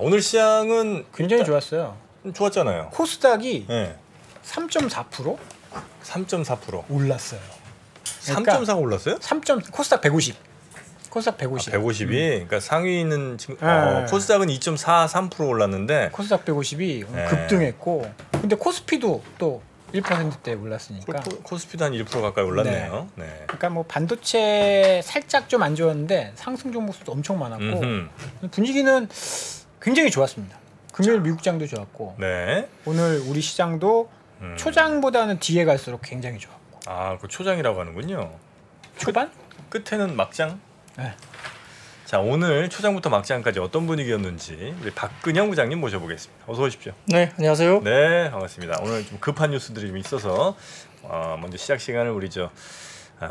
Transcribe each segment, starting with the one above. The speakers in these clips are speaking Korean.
오늘 시장은 굉장히 좋았어요. 좋았잖아요. 코스닥이 네. 3.4% 3.4% 올랐어요. 3.4가 올랐어요? 코스닥 150. 코스닥 150. 150이 그러니까 상위는 지금 네. 코스닥은 2.43% 올랐는데 코스닥 150이 네. 급등했고, 근데 코스피도 또 1%대 올랐으니까. 코스피도 한 1% 가까이 올랐네요. 네. 그러니까 뭐 반도체 살짝 좀 안 좋았는데 상승 종목수도 엄청 많았고 분위기는 굉장히 좋았습니다. 금요일 미국장도 좋았고 네. 오늘 우리 시장도 초장보다는 뒤에 갈수록 굉장히 좋았고. 그 초장이라고 하는군요. 초반? 끝에는 막장? 네. 자, 오늘 초장부터 막장까지 어떤 분위기였는지 우리 박근영 부장님 모셔보겠습니다. 어서 오십시오. 네, 안녕하세요. 네, 반갑습니다. 오늘 좀 급한 뉴스들이 좀 있어서 먼저 시작 시간을 우리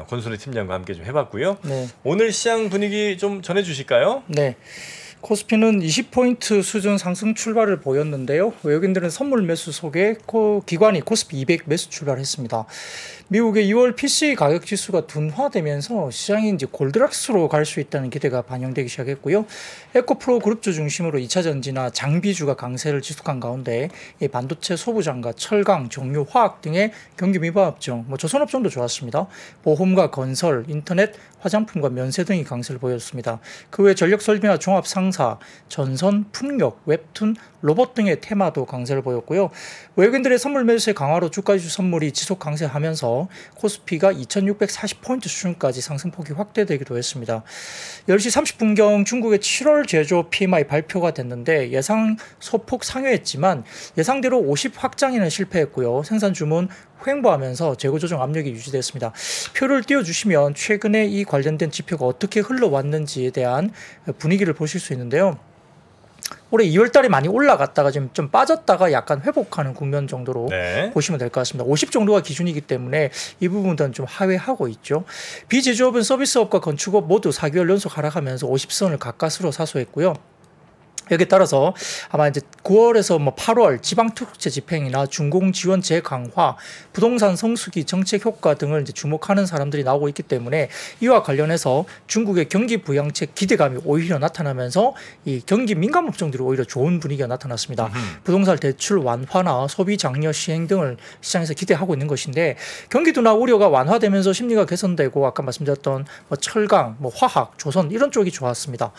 권순희 팀장과 함께 좀 해봤고요. 네. 오늘 시장 분위기 좀 전해주실까요? 네. 코스피는 20포인트 수준 상승 출발을 보였는데요. 외국인들은 선물 매수 속에 기관이 코스피 200 매수 출발했습니다. 미국의 2월 PCE 가격 지수가 둔화되면서 시장이 이제 골드락스로 갈 수 있다는 기대가 반영되기 시작했고요. 에코프로 그룹주 중심으로 2차 전지나 장비주가 강세를 지속한 가운데 이 반도체 소부장과 철강, 정유, 화학 등의 경기 미화업종, 조선업종도 좋았습니다. 보험과 건설, 인터넷, 화장품과 면세 등이 강세를 보였습니다. 그 외 전력 설비나 종합 상사, 전선, 풍력, 웹툰, 로봇 등의 테마도 강세를 보였고요. 외국인들의 선물 매수의 강화로 주가지수 선물이 지속 강세하면서 코스피가 2640포인트 수준까지 상승폭이 확대되기도 했습니다. 10시 30분경 중국의 7월 제조 PMI 발표가 됐는데 예상 소폭 상회했지만 예상대로 50 확장에는 실패했고요. 생산 주문 횡보하면서 재고 조정 압력이 유지됐습니다. 표를 띄워주시면 최근에 이 관련된 지표가 어떻게 흘러왔는지에 대한 분위기를 보실 수 있는데요. 올해 2월 달에 많이 올라갔다가 지금 좀 빠졌다가 약간 회복하는 국면 정도로 보시면 될 것 같습니다. 50 정도가 기준이기 때문에 이 부분은 좀 하회하고 있죠. 비제조업은 서비스업과 건축업 모두 4개월 연속 하락하면서 50선을 가까스로 사소했고요. 여기에 따라서 아마 이제 9월에서 8월 지방특채 집행이나 준공 지원 재강화, 부동산 성수기 정책 효과 등을 이제 주목하는 사람들이 나오고 있기 때문에 이와 관련해서 중국의 경기 부양책 기대감이 오히려 나타나면서 이 경기 민감 업종들이 오히려 좋은 분위기가 나타났습니다. 부동산 대출 완화나 소비 장려 시행 등을 시장에서 기대하고 있는 것인데 경기 둔화 우려가 완화되면서 심리가 개선되고 아까 말씀드렸던 철강, 화학, 조선 이런 쪽이 좋았습니다.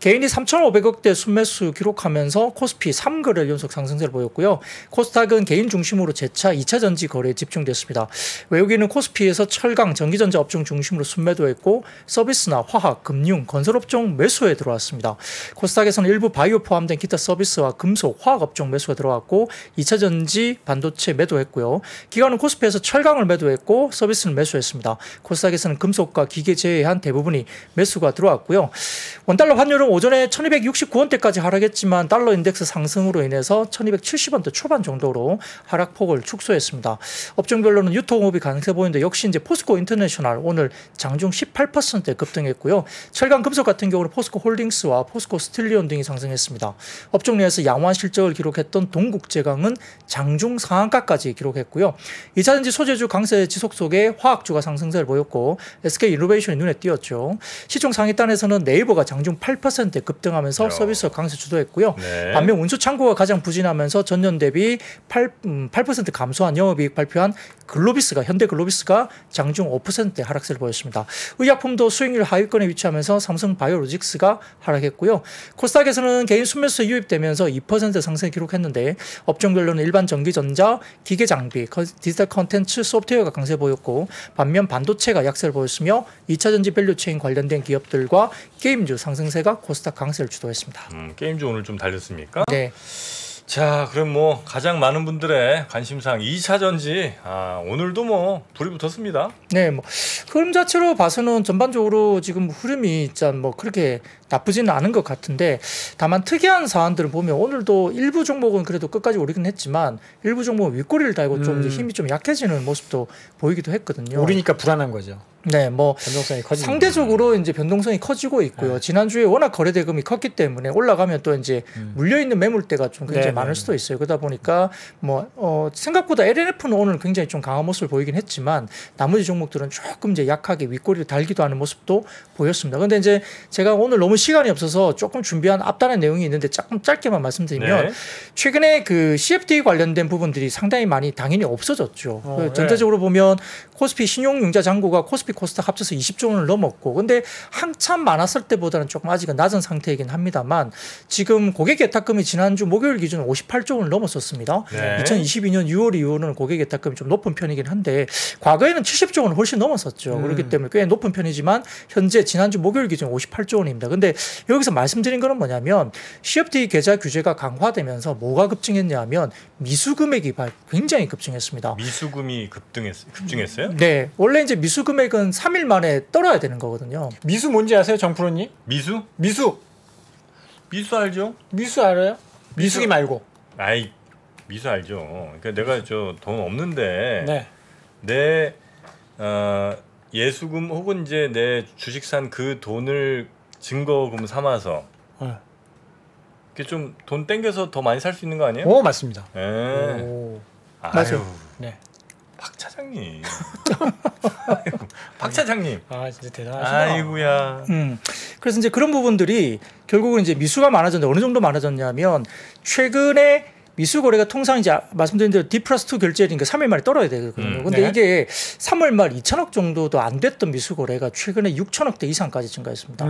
개인이 3,500억대 순매수 기록하면서 코스피 3거래일 연속 상승세를 보였고요. 코스닥은 개인 중심으로 재차 2차 전지 거래에 집중됐습니다. 외국인은 코스피에서 철강, 전기전자 업종 중심으로 순매도했고 서비스나 화학, 금융, 건설업종 매수에 들어왔습니다. 코스닥에서는 일부 바이오 포함된 기타 서비스와 금속, 화학 업종 매수가 들어왔고 2차 전지, 반도체 매도했고요. 기관은 코스피에서 철강을 매도했고 서비스는 매수했습니다. 코스닥에서는 금속과 기계 제외한 대부분이 매수가 들어왔고요. 원달러 환율은 오전에 1269원대까지 하락했지만 달러 인덱스 상승으로 인해서 1270원대 초반 정도로 하락폭을 축소했습니다. 업종별로는 유통업이 강세 보이는데 역시 이제 포스코 인터내셔널 오늘 장중 18%대 급등했고요. 철강 금속 같은 경우는 포스코 홀딩스와 포스코 스틸리온 등이 상승했습니다. 업종 내에서 양호한 실적을 기록했던 동국제강은 장중 상한가까지 기록했고요. 2차전지 소재주 강세 지속 속에 화학주가 상승세를 보였고 SK이노베이션이 눈에 띄었죠. 시총 상위단에서는 네이버가 장중 8%대 급등하면서 서비스 강세 주도했고요. 반면 운수창고가 가장 부진하면서 전년 대비 8% 감소한 영업이익 발표한 현대글로비스가 장중 5%대 하락세를 보였습니다. 의약품도 수익률 하위권에 위치하면서 삼성바이오로직스가 하락했고요. 코스닥에서는 개인 순매수에 유입되면서 2% 상승을 기록했는데 업종별로는 일반 전기전자, 기계장비, 디지털 콘텐츠, 소프트웨어가 강세 보였고 반면 반도체가 약세를 보였으며 2차전지 밸류체인 관련된 기업들과 게임주 상승세가 코스닥 강세를 주도했습니다. 게임주 오늘 좀 달렸습니까? 네. 자, 그럼 가장 많은 분들의 관심사항 2차 전지 오늘도 불이 붙었습니다. 네, 흐름 자체로 봐서는 전반적으로 지금 흐름이 그렇게 나쁘지는 않은 것 같은데 다만 특이한 사안들을 보면 오늘도 일부 종목은 그래도 끝까지 오르긴 했지만 일부 종목은 윗꼬리를 달고 좀 이제 힘이 좀 약해지는 모습도 보이기도 했거든요. 오르니까 불안한 거죠. 네, 뭐 변동성이 커지는 상대적으로 이제 변동성이 커지고 있고요. 지난주에 워낙 거래 대금이 컸기 때문에 올라가면 또 이제 물려 있는 매물대가 좀 굉장히 많을 수도 있어요. 그러다 보니까 뭐 생각보다 LNF는 오늘 굉장히 좀 강한 모습을 보이긴 했지만 나머지 종목들은 조금 이제 약하게 윗꼬리를 달기도 하는 모습도 보였습니다. 근데 이제 제가 오늘 너무 시간이 없어서 조금 준비한 앞단의 내용이 있는데 조금 짧게만 말씀드리면 최근에 그 CFD 관련된 부분들이 상당히 많이 당연히 없어졌죠. 전체적으로 보면 코스피 신용융자 잔고가 코스피 코스닥 합쳐서 20조 원을 넘었고 근데 한참 많았을 때보다는 조금 아직은 낮은 상태이긴 합니다만 지금 고객 예탁금이 지난주 목요일 기준 58조 원을 넘었었습니다. 2022년 6월 이후로는 고객 예탁금이 좀 높은 편이긴 한데 과거에는 70조 원을 훨씬 넘었었죠. 그렇기 때문에 꽤 높은 편이지만 현재 지난주 목요일 기준 58조 원입니다. 근데 여기서 말씀드린 거는 뭐냐면 CFD 계좌 규제가 강화되면서 뭐가 급증했냐 하면 미수 금액이 굉장히 급증했습니다. 미수금이 급증했어요? 네. 원래 이제 미수 금액은 3일 만에 떨어야 되는 거거든요. 미수 뭔지 아세요, 정프로님? 미수? 미수 알죠? 미수 알아요? 미수기 말고. 아이 미수 알죠. 그러니까 내가 저 돈 없는데 네. 내 예수금 혹은 이제 내 주식 산 그 돈을 증거금 삼아서 이렇게 좀 돈 땡겨서 더 많이 살 수 있는 거 아니에요? 오, 맞습니다. 예. 오. 맞아요. 네. 박 차장님. 박 차장님. 아, 진짜 대단하시다. 아이고야. 그래서 이제 그런 부분들이 결국은 이제 미수가 많아졌는데 어느 정도 많아졌냐면 최근에 미수 거래가 통상 이제 말씀드린 대로 D+2 결제일이니까 3일 만에 떨어야 되거든요. 근데 네. 이게 3월 말 2천억 정도도 안 됐던 미수 거래가 최근에 6천억대 이상까지 증가했습니다.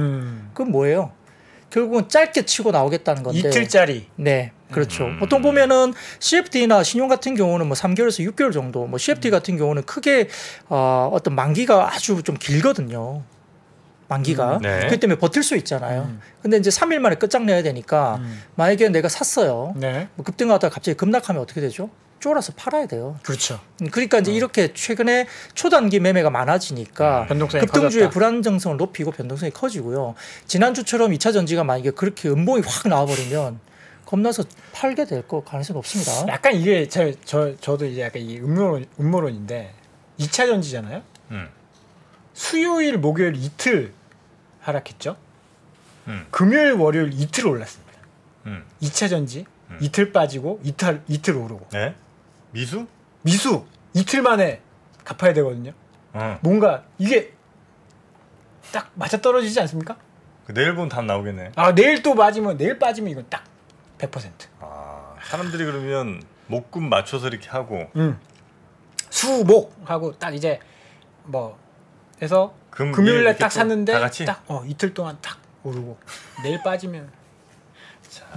그건 뭐예요? 결국은 짧게 치고 나오겠다는 건데. 이틀짜리. 네, 그렇죠. 보통 보면은 CFD나 신용 같은 경우는 뭐 3개월에서 6개월 정도, 뭐 CFD 같은 경우는 크게 어떤 만기가 아주 좀 길거든요. 만기가. 네. 그렇기 때문에 버틸 수 있잖아요. 근데 이제 3일 만에 끝장내야 되니까 만약에 내가 샀어요. 네. 뭐 급등하다가 갑자기 급락하면 어떻게 되죠? 쫄아서 팔아야 돼요. 그렇죠. 그러니까 이제 이렇게 최근에 초단기 매매가 많아지니까 변동성이 급등주의 커졌다. 불안정성을 높이고 변동성이 커지고요. 지난주처럼 2차 전지가 만약에 그렇게 음봉이 확 나와버리면 겁나서 팔게 될 거 가능성이 높습니다. 약간 이게 저도 이제 약간 이 음모론인데 2차 전지잖아요. 수요일, 목요일 이틀 하락했죠. 금요일, 월요일 이틀 올랐습니다. 2차 전지 이틀 빠지고 이틀 오르고. 네? 미수? 미수 이틀 만에 갚아야 되거든요. 뭔가 이게 딱 맞아 떨어지지 않습니까? 내일 보면 답 나오겠네. 아, 내일 또 빠지면 이건 딱 100%. 사람들이 그러면 목금 맞춰서 이렇게 하고 수목 하고 딱 이제 뭐 해서 금요일 날 딱 샀는데 다 같이? 딱 이틀 동안 딱 오르고 내일 빠지면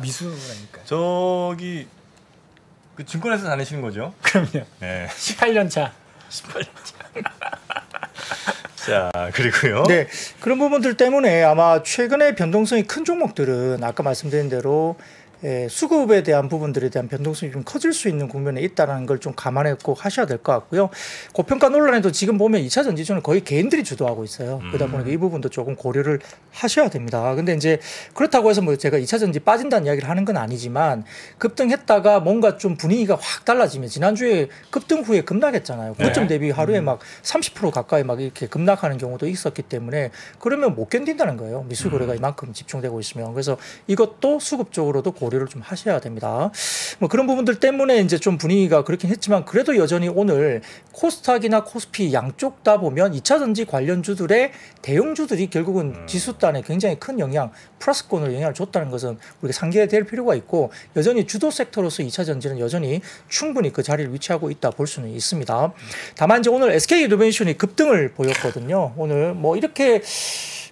미수라니까. 저기 그 증권회사 다니시는 거죠? 그럼요. 네. 18년 차. 18년 자, 그리고요. 네, 그런 부분들 때문에 아마 최근에 변동성이 큰 종목들은 아까 말씀드린 대로 수급에 대한 부분들에 대한 변동성이 좀 커질 수 있는 국면에 있다는 걸 좀 감안해 꼭 하셔야 될 것 같고요. 고평가 논란에도 지금 보면 2차 전지주는 거의 개인들이 주도하고 있어요. 그러다 보니까 이 부분도 조금 고려를 하셔야 됩니다. 근데 이제 그렇다고 해서 뭐 제가 2차 전지 빠진다는 이야기를 하는 건 아니지만 급등했다가 뭔가 좀 분위기가 확 달라지면 지난주에 급등 후에 급락했잖아요. 고점 대비 하루에 막 30% 가까이 막 이렇게 급락하는 경우도 있었기 때문에 그러면 못 견딘다는 거예요. 미수 거래가 이만큼 집중되고 있으면. 그래서 이것도 수급적으로도 고려를 좀 하셔야 됩니다. 뭐 그런 부분들 때문에 이제 좀 분위기가 그렇긴 했지만 그래도 여전히 오늘 코스닥이나 코스피 양쪽 다 보면 2차 전지 관련주들의 대형주들이 결국은 지수단에 굉장히 큰 영향, 플러스권으로 영향을 줬다는 것은 우리가 상기해야 될 필요가 있고 여전히 주도 섹터로서 2차 전지는 여전히 충분히 그 자리를 위치하고 있다 볼 수는 있습니다. 다만 이제 오늘 SK이노베이션이 급등을 보였거든요. 오늘 뭐 이렇게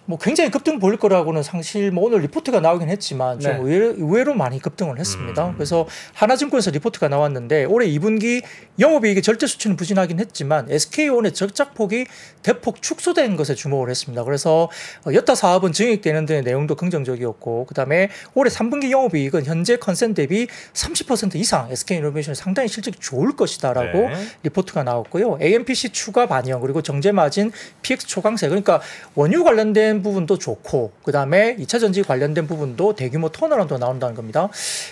뭐 굉장히 급등 보일 거라고는 사실 뭐 오늘 리포트가 나오긴 했지만 좀 의외로 많이 급등을 했습니다. 그래서 하나증권에서 리포트가 나왔는데 올해 2분기 영업이익의 절대 수치는 부진하긴 했지만 SK온의 적자폭이 대폭 축소된 것에 주목을 했습니다. 그래서 여타 사업은 증액되는 등의 내용도 긍정적이었고 그다음에 올해 3분기 영업이익은 현재 컨센 대비 30% 이상 SK이노베이션이 상당히 실적이 좋을 것이다라고 리포트가 나왔고요. AMPC 추가 반영 그리고 정제 마진 PX 초강세 그러니까 원유 관련된 관련된 부분도 좋고 그다음에 2차 전지 관련된 부분도 대규모 턴어라운드가 나온다는 겁니다.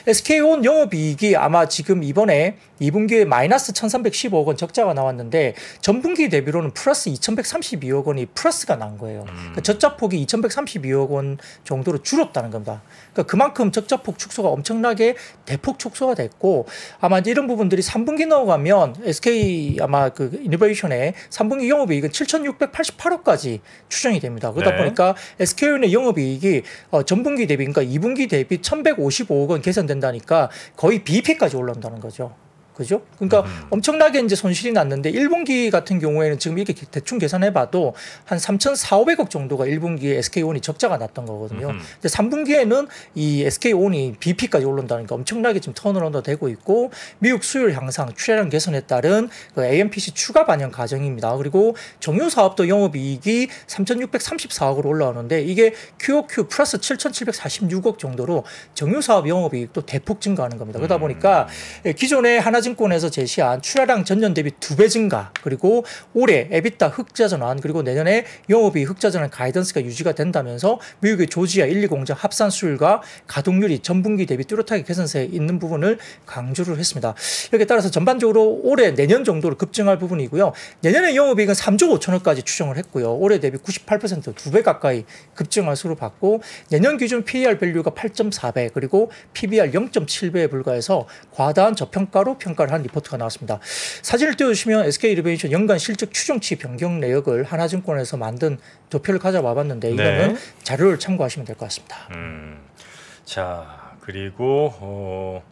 SK온 영업이익이 아마 지금 이번에 2분기에 마이너스 1,315억 원 적자가 나왔는데 전분기 대비로는 플러스 2,132억 원이 플러스가 난 거예요. 그러니까 적자폭이 2,132억 원 정도로 줄었다는 겁니다. 그러니까 그만큼 적자폭 축소가 엄청나게 대폭 축소가 됐고 아마 이제 이런 부분들이 3분기 넘어가면 SK 아마 그 이노베이션의 3분기 영업이익은 7,688억까지 추정이 됩니다. 그러다 네. 보니까 SK온의 영업이익이 전분기 대비 그러니까 2분기 대비 1,155억 원 개선된다니까 거의 BEP까지 올라온다는 거죠. 그죠? 그러니까 엄청나게 이제 손실이 났는데 1분기 같은 경우에는 지금 이렇게 대충 계산해봐도 한 3,400~500억 정도가 1분기에 SK온이 적자가 났던 거거든요. 근데 3분기에는 이 SK온이 BP까지 올라온다니까 엄청나게 지금 턴어라운드가 되고 있고 미국 수율 향상, 출하량 개선에 따른 그 AMPC 추가 반영 과정입니다. 그리고 정유 사업도 영업이익이 3,634억으로 올라오는데 이게 QOQ 플러스 7,746억 정도로 정유 사업 영업이익도 대폭 증가하는 겁니다. 그러다 보니까 기존에 하나증권에서 제시한 출하량 전년 대비 2배 증가 그리고 올해 에비타 흑자 전환 그리고 내년에 영업이익 흑자 전환 가이던스가 유지가 된다면서 미국의 조지아 1, 2공장 합산 수율과 가동률이 전분기 대비 뚜렷하게 개선세에 있는 부분을 강조를 했습니다. 여기에 따라서 전반적으로 올해 내년 정도로 급증할 부분이고요. 내년에 영업이익은 3조 5천억까지 추정을 했고요. 올해 대비 98% 2배 가까이 급증할 수로 봤고 내년 기준 PER 밸류가 8.4배 그리고 PBR 0.7배에 불과해서 과다한 저평가로 평가를 한 리포트가 나왔습니다. 사진을 띄워주시면 SK이노베이션 연간 실적 추정치 변경 내역을 하나증권에서 만든 도표를 가져와 봤는데 이거는 네. 자료를 참고하시면 될 것 같습니다. 자 그리고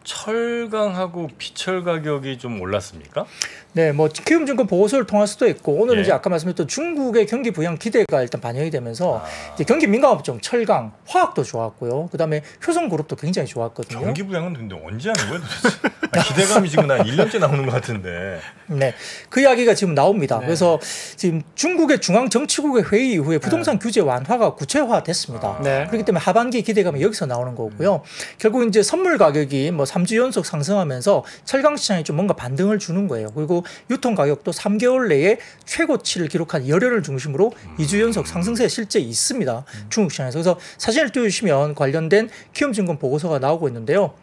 철강하고 비철 가격이 좀 올랐습니까? 네, 뭐 키움증권 보고서를 통할 수도 있고 오늘은 예. 이제 아까 말씀드렸던 중국의 경기 부양 기대가 일단 반영이 되면서 이제 경기 민감업종 철강, 화학도 좋았고요. 그다음에 효성그룹도 굉장히 좋았거든요. 경기 부양은 근데 언제 하는 거예요 도대체? 기대감이 지금 한 1년째 나오는 것 같은데. 네, 그 이야기가 지금 나옵니다. 네. 그래서 지금 중국의 중앙정치국의 회의 이후에 부동산 규제 완화가 구체화됐습니다. 네. 그렇기 때문에 하반기 기대감이 여기서 나오는 거고요. 결국 이제 선물 가격이 뭐 3주 연속 상승하면서 철강 시장이 좀 뭔가 반등을 주는 거예요. 그리고 유통 가격도 3개월 내에 최고치를 기록한 열흘을 중심으로 2주 연속 상승세 실제 있습니다. 중국 시장에서. 그래서 사진을 띄워주시면 관련된 키움증권 보고서가 나오고 있는데요.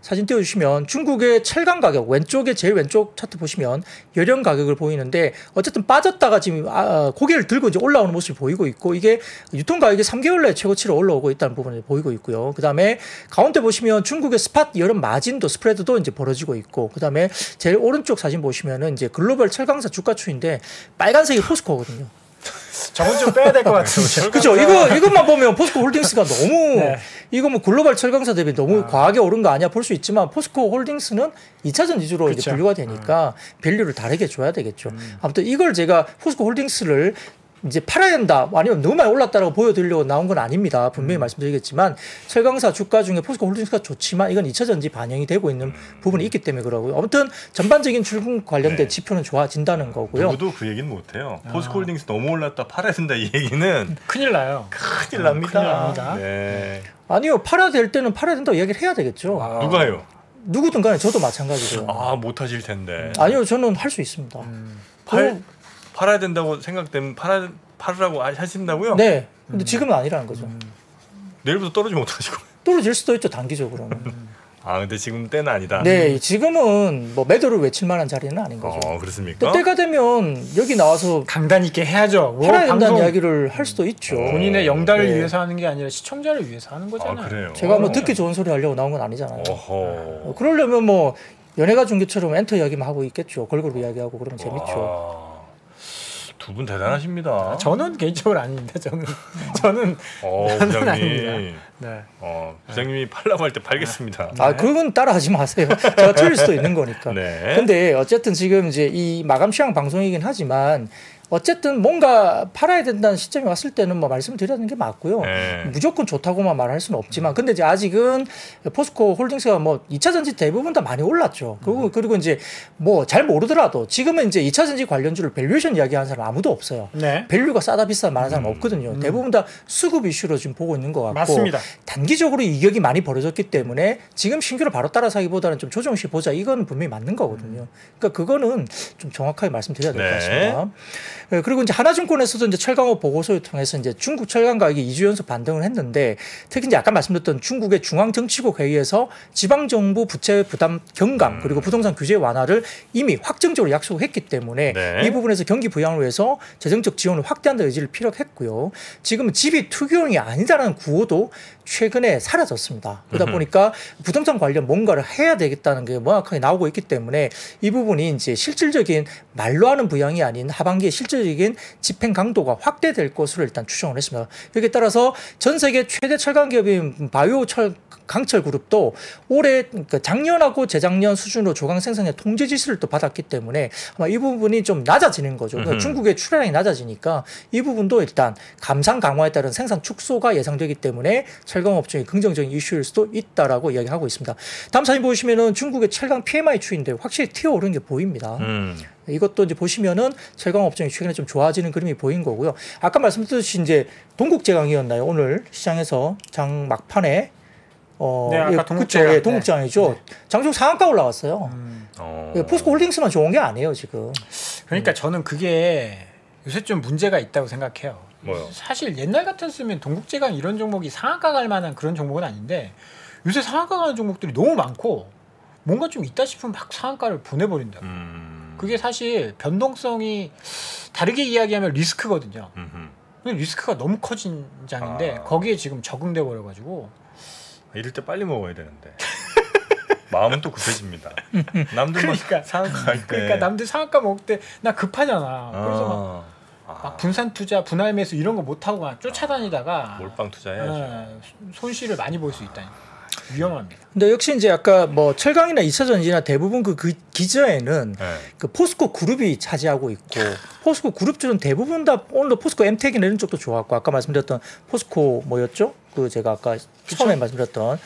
사진 띄워주시면 중국의 철강 가격 왼쪽에 제일 왼쪽 차트 보시면 열연 가격을 보이는데 어쨌든 빠졌다가 지금 고개를 들고 이제 올라오는 모습이 보이고 있고 이게 유통 가격이 3개월 내에 최고치로 올라오고 있다는 부분이 보이고 있고요. 그 다음에 가운데 보시면 중국의 스팟 여름 마진도 스프레드도 이제 벌어지고 있고 그 다음에 제일 오른쪽 사진 보시면은 이제 글로벌 철강사 주가추인데 빨간색이 포스코거든요. 저건 좀 빼야 될 것 같은데. 그죠? 이것만 보면 포스코 홀딩스가 너무 네. 이거 뭐 글로벌 철강사 대비 너무 과하게 오른 거 아니야 볼 수 있지만 포스코 홀딩스는 2차전 위주로 이제 분류가 되니까 밸류를 다르게 줘야 되겠죠. 아무튼 이걸 제가 포스코 홀딩스를 이제 팔아야 된다 아니면 너무 많이 올랐다라고 보여드리려고 나온 건 아닙니다. 분명히 말씀드리겠지만 철강사 주가 중에 포스코 홀딩스가 좋지만 이건 2차전지 반영이 되고 있는 부분이 있기 때문에 그러고요. 아무튼 전반적인 출근 관련된 지표는 좋아진다는 거고요. 누구도 그 얘기는 못해요. 포스코홀딩스 너무 올랐다 팔아야 된다 이 얘기는 큰일 나요. 큰일 납니다. 큰일 납니다. 네. 아니요. 팔아야 될 때는 팔아야 된다고 이야기를 해야 되겠죠. 누가요? 누구든 간에 저도 마찬가지고요. 못하실 텐데. 아니요. 저는 할 수 있습니다. 팔아야 된다고 생각되면 팔으라고 하신다고요? 네. 근데 지금은 아니라는 거죠. 내일부터 떨어지면 어떡하시고? 떨어질 수도 있죠. 단기적으로는. 근데 지금 때는 아니다. 네. 지금은 뭐 매도를 외칠 만한 자리는 아닌 거죠. 그렇습니까? 또 때가 되면 여기 나와서 강단 있게 해야죠. 뭐 팔아야 된다는 방송 이야기를 할 수도 있죠. 본인의 영달을 네. 위해서 하는 게 아니라 시청자를 위해서 하는 거잖아요. 그래요. 제가 뭐 듣기 좋은 소리 하려고 나온 건 아니잖아요. 어허. 그러려면 뭐 연예가 중계처럼 엔터 이야기만 하고 있겠죠. 걸그룹 이야기하고 그러면 재밌죠. 두 분 대단하십니다. 저는 개인적으로 아닌데 저는 부장님. 아닙니다. 네. 부장님이 팔라고 할 때 팔겠습니다. 그건 따라하지 마세요. 제가 틀릴 수도 있는 거니까. 네. 근데 어쨌든 지금 이제 이 마감 시황 방송이긴 하지만 어쨌든 뭔가 팔아야 된다는 시점이 왔을 때는 뭐 말씀을 드리는 게 맞고요. 네. 무조건 좋다고만 말할 수는 없지만 근데 이제 아직은 포스코 홀딩스가 뭐 2차 전지 대부분 다 많이 올랐죠. 그리고 이제 뭐 잘 모르더라도 지금은 이제 2차 전지 관련주를 밸류에이션 이야기하는 사람 아무도 없어요. 네. 밸류가 싸다 비싸다 말하는 사람 없거든요. 대부분 다 수급 이슈로 지금 보고 있는 것 같고 맞습니다. 단기적으로 이격이 많이 벌어졌기 때문에 지금 신규로 바로 따라 사기보다는 좀 조정시 보자 이건 분명히 맞는 거거든요. 그러니까 그거는 좀 정확하게 말씀드려야 될 것 같습니다. 그리고 이제 하나증권에서도 이제 철강업 보고서를 통해서 이제 중국 철강 가격이 2주 연속 반등을 했는데 특히 이제 아까 말씀드렸던 중국의 중앙정치국 회의에서 지방정부 부채 부담 경감 그리고 부동산 규제 완화를 이미 확정적으로 약속했기 때문에 네. 이 부분에서 경기 부양을 위해서 재정적 지원을 확대한다는 의지를 피력했고요. 지금은 집이 투기용이 아니다라는 구호도 최근에 사라졌습니다. 그러다 보니까 부동산 관련 뭔가를 해야 되겠다는 게 명확하게 나오고 있기 때문에 이 부분이 이제 실질적인 말로 하는 부양이 아닌 하반기에 실질적인 집행 강도가 확대될 것으로 일단 추정을 했습니다. 여기에 따라서 전 세계 최대 철강 기업인 바이오 강철 그룹도 올해 그러니까 작년하고 재작년 수준으로 조강 생산의 통제 지수를 또 받았기 때문에 아마 이 부분이 좀 낮아지는 거죠. 그러니까 중국의 출하량이 낮아지니까 이 부분도 일단 감산 강화에 따른 생산 축소가 예상되기 때문에 철강 업종이 긍정적인 이슈일 수도 있다라고 이야기하고 있습니다. 다음 사진 보시면은 중국의 철강 PMI 추인데 확실히 튀어오르는 게 보입니다. 이것도 이제 보시면은 철강 업종이 최근에 좀 좋아지는 그림이 보인 거고요. 아까 말씀드렸듯이 이제 동국제강이었나요? 오늘 시장에서 장 막판에 네, 아까 동국제강. 예, 동국제강이죠. 네. 장중 상한가 올라왔어요. 포스코 홀딩스만 좋은 게 아니에요 지금. 그러니까 저는 그게 요새 좀 문제가 있다고 생각해요. 뭐요? 사실 옛날 같았으면 동국제강 이런 종목이 상한가 갈 만한 그런 종목은 아닌데 요새 상한가 가는 종목들이 너무 많고 뭔가 좀 있다 싶으면 막 상한가를 보내버린다. 그게 사실 변동성이 다르게 이야기하면 리스크거든요. 근데 리스크가 너무 커진 장인데 거기에 지금 적응돼 버려가지고 이럴 때 빨리 먹어야 되는데 마음은 또 급해집니다. 남들 그러니까 상한가 갈 때. 그러니까 남들 상한가 먹을 때 나 급하잖아. 그래서 막 분산 투자, 분할 매수 이런 거 못 하고 그냥 쫓아다니다가 몰빵 투자해야죠. 손실을 많이 볼 수 있다니. 위험합니다. 근데 역시 이제 아까 뭐 철강이나 2차 전지나 대부분 그 기저에는 그 포스코 그룹이 차지하고 있고 포스코 그룹주는 대부분 다 오늘도 포스코 엠텍이나 이런 쪽도 좋았고 아까 말씀드렸던 포스코 뭐였죠? 그 제가 아까 처음에 말씀드렸던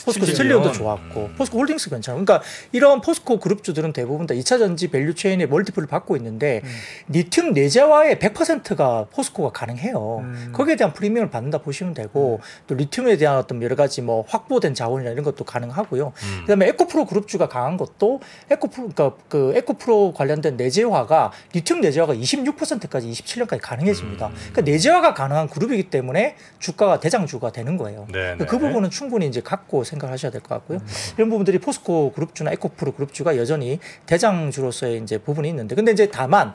포스코 스틸리온도 좋았고 포스코 홀딩스 괜찮아요. 그러니까 이런 포스코 그룹주들은 대부분 다 2차 전지 밸류 체인의 멀티플을 받고 있는데 리튬 내재화의 100%가 포스코가 가능해요. 거기에 대한 프리미엄을 받는다 보시면 되고 또 리튬에 대한 어떤 여러 가지 뭐 확보된 자원이나 이런 것도 가능하고요. 그다음에 에코프로 그룹주가 강한 것도 그러니까 그 에코프로 관련된 내재화가 리튬 내재화가 26%까지 27년까지 가능해집니다. 그러니까 내재화가 가능한 그룹이기 때문에 주가가 대장주가 되는 거예요. 그 부분은 충분히 이제 갖고 생각하셔야 될 것 같고요. 이런 부분들이 포스코 그룹주나 에코프로 그룹주가 여전히 대장주로서의 이제 부분이 있는데, 근데 이제 다만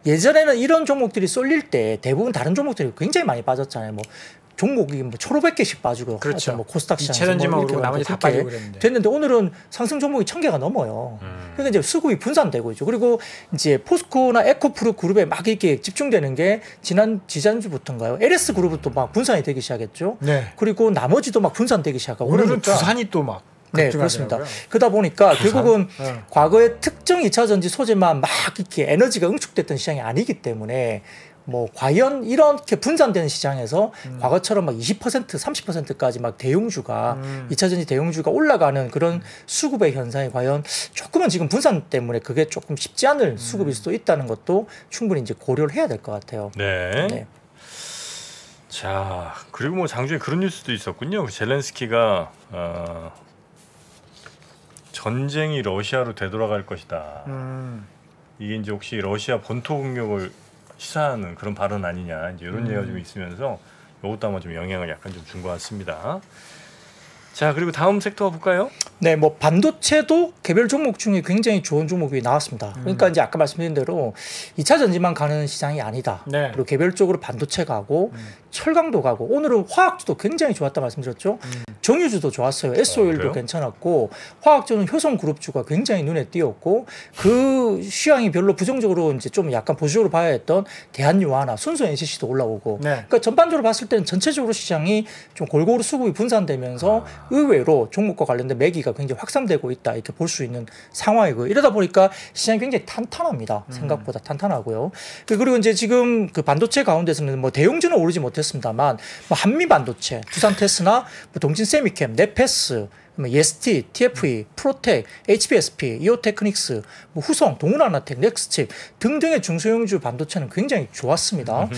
예전에는 이런 종목들이 쏠릴 때 대부분 다른 종목들이 굉장히 많이 빠졌잖아요. 뭐 종목이 뭐 1,500개씩 빠지고 그렇죠. 뭐 코스닥 시장에서 이체전지만 뭐 오르고 나머지 다 빠지고 그랬는데 됐는데 오늘은 상승 종목이 1,000개가 넘어요. 그러니까 이제 수급이 분산되고 있죠. 그리고 이제 포스코나 에코프로 그룹에 막 이렇게 집중되는 게 지난주부터인가요? LS 그룹도 막 분산이 되기 시작했죠. 네. 그리고 나머지도 막 분산되기 시작하고 오늘은 그러니까 두산이 또 막 네, 그렇습니다. 그러다 보니까 결국은 과거에 특정 2차 전지 소재만 막 이렇게 에너지가 응축됐던 시장이 아니기 때문에 뭐 과연 이렇게 분산되는 시장에서 과거처럼 막 20% 30%까지 막 대용주가 2차 전지 대용주가 올라가는 그런 수급의 현상이 과연 조금은 지금 분산 때문에 그게 조금 쉽지 않을 수급일 수도 있다는 것도 충분히 이제 고려를 해야 될 것 같아요. 네. 네. 자, 그리고 뭐 장중에 그런 뉴스도 있었군요. 젤렌스키가 전쟁이 러시아로 되돌아갈 것이다. 이게 이제 혹시 러시아 본토 공격을 시사하는 그런 발언 아니냐, 이제 이런 얘기가 좀 있으면서 이것도 아마 좀 영향을 약간 좀 준 것 같습니다. 자, 그리고 다음 섹터 볼까요? 네, 뭐 반도체도 개별 종목 중에 굉장히 좋은 종목이 나왔습니다. 그러니까 이제 아까 말씀드린 대로 2차 전지만 가는 시장이 아니다. 네. 그리고 개별적으로 반도체 가고 철강도 가고 오늘은 화학주도 굉장히 좋았다 말씀드렸죠. 정유주도 좋았어요. SO일도 괜찮았고 화학주는 효성그룹주가 굉장히 눈에 띄었고 그 시황이 별로 부정적으로 이제 좀 약간 보수적으로 봐야 했던 대한유화나 순수 NCC도 올라오고 네. 그러니까 전반적으로 봤을 때는 전체적으로 시장이 좀 골고루 수급이 분산되면서 의외로 종목과 관련된 매기가 굉장히 확산되고 있다 이렇게 볼 수 있는 상황이고요. 이러다 보니까 시장이 굉장히 탄탄합니다. 생각보다 탄탄하고요. 그리고 이제 지금 그 반도체 가운데서는 뭐 대용주는 오르지 못했습니다만 뭐 한미 반도체, 두산 테스나, 뭐 동진 세미캠, 네페스, EST, TFE, 프로텍, HBSP, 이오테크닉스, 뭐 후성, 동훈하나텍, 넥스칩 등등의 중소형주 반도체는 굉장히 좋았습니다.